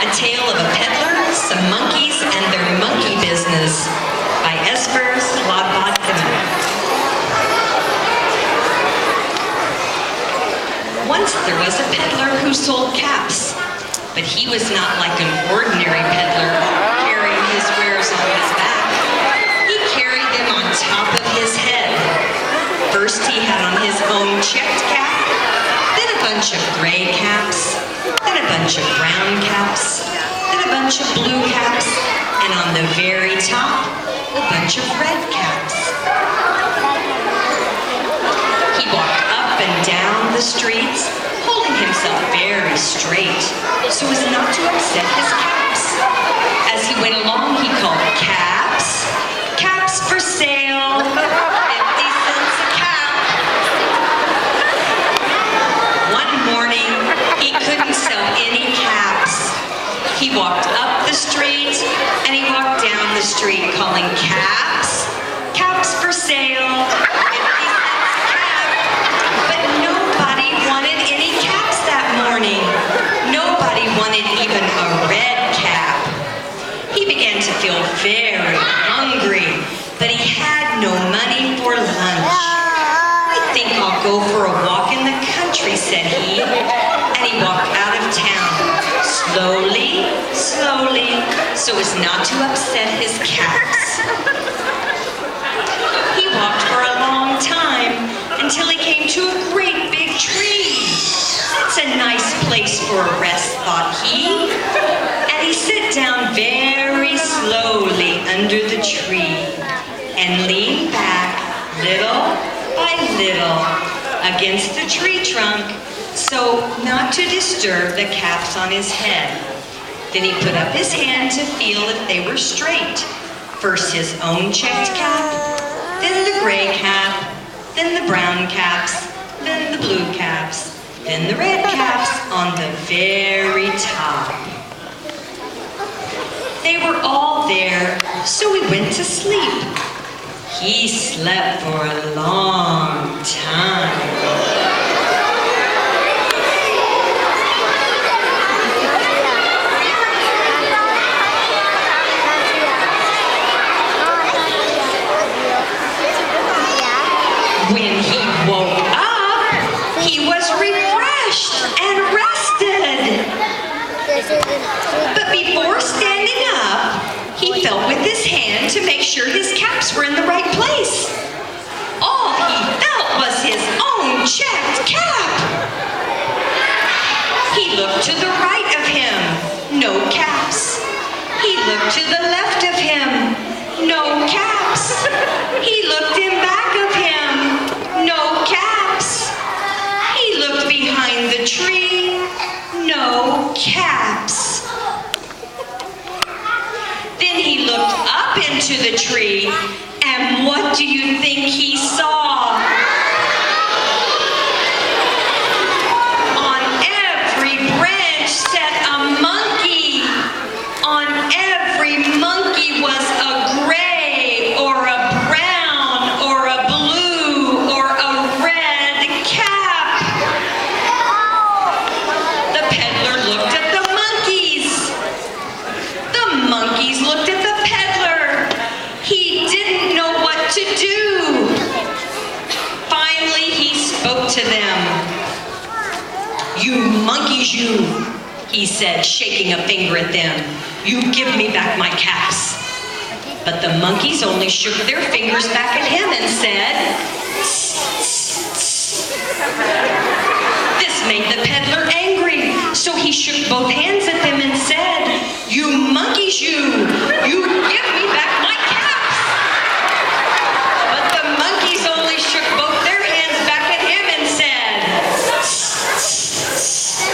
A Tale of a Peddler, Some Monkeys, and Their Monkey Business by Esper Slobodkin. Once there was a peddler who sold caps, but he was not like an ordinary peddler carrying his wares on his back. He carried them on top of his head. First he had on his own checked cap, then a bunch of gray caps, then a bunch of brown caps, then a bunch of blue caps, and on the very top, a bunch of red caps. He walked up and down the streets, holding himself very straight so as not to upset his caps. As he went along, he called, "Caps, caps for sale, 50 cents a cap." One morning, he couldn't sell any caps. He walked up the street and he walked down the street calling, "Caps, caps for sale, 50 cents a cap." But nobody wanted any caps that morning. Nobody wanted even a red cap. He began to feel very hungry, but he had no money for lunch. "I think I'll go for a walk in the country," said he, and he walked out of town, slowly, slowly, so as not to upset his caps. He walked for a long time until he came to a great big tree. "It's a nice place for a rest," thought he, and he sat down very slowly under the tree and leaned back little by little against the tree trunk so not to disturb the caps on his head. Then he put up his hand to feel if they were straight. First his own checked cap, then the gray cap, then the brown caps, then the blue caps, then the red caps on the very top. They were all there, so he went to sleep. He slept for a long time. When he woke up, he was refreshed and rested. But before standing up, he felt with his hand to make sure his caps were in the right place. All he felt was his own checked cap. He looked to the right of him, no caps. He looked to the left of him, no caps. He looked in back of him, no caps. He looked behind the tree, no caps. Then he looked up into the tree, and what do you think he saw? On every branch sat a monkey. On every monkey was a gray or a brown or a blue or a red cap. The peddler looked at the monkeys. The monkeys looked at the peddler. He didn't know what to do. Finally, he spoke to them. "You monkeys, you," he said, shaking a finger at them. "You give me back my caps." But the monkeys only shook their fingers back at him and said, "Tss, tss, tss." This made the peddler angry, so he shook both hands at them and said, "You monkeys, you give me back my caps." But the monkeys only shook both their hands back at him and said, "Tss, tss, tss."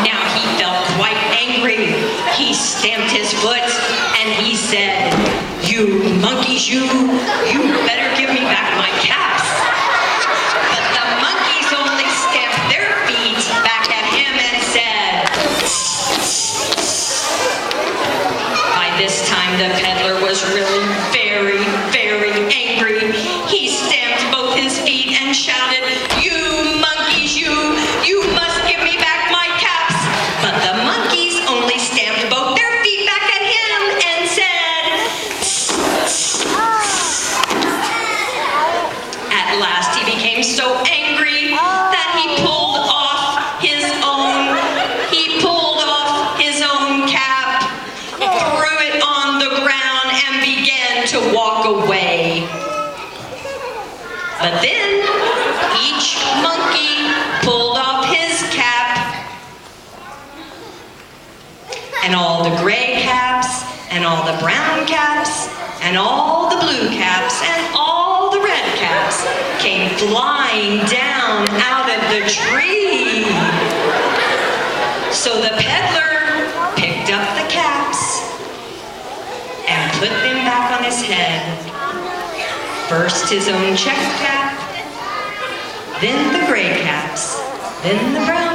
Now he felt quite angry. He stamped his foot and he said, "You monkeys, you better give me back my caps." But the monkeys only stamped their feet back at him and said, "Tss, tss, tss." By this time the peddler was really very, very angry. He stamped both his feet and shouted, "You monkeys, you must give me back my caps." But the walk away. But then each monkey pulled off his cap, and all the gray caps, and all the brown caps, and all the blue caps, and all the red caps came flying down out of the tree. So the peddler picked up the caps and put them back on his head. First his own check cap, then the gray caps, then the brown